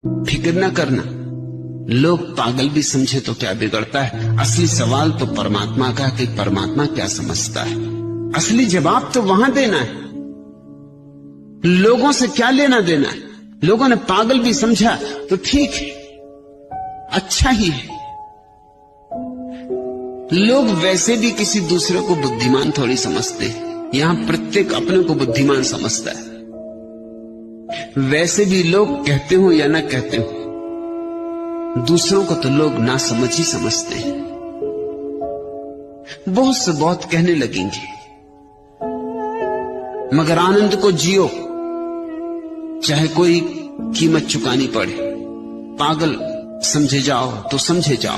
फिक्र न करना, लोग पागल भी समझे तो क्या बिगड़ता है। असली सवाल तो परमात्मा का कि परमात्मा क्या समझता है। असली जवाब तो वहां देना है। लोगों से क्या लेना देना है। लोगों ने पागल भी समझा तो ठीक है, अच्छा ही है। लोग वैसे भी किसी दूसरे को बुद्धिमान थोड़ी समझते हैं। यहां प्रत्येक अपने को बुद्धिमान समझता है। वैसे भी लोग कहते हो या ना कहते हो, दूसरों को तो लोग ना समझ ही समझते हैं। बहुत से बहुत कहने लगेंगे, मगर आनंद को जियो, चाहे कोई कीमत चुकानी पड़े। पागल समझे जाओ तो समझे जाओ।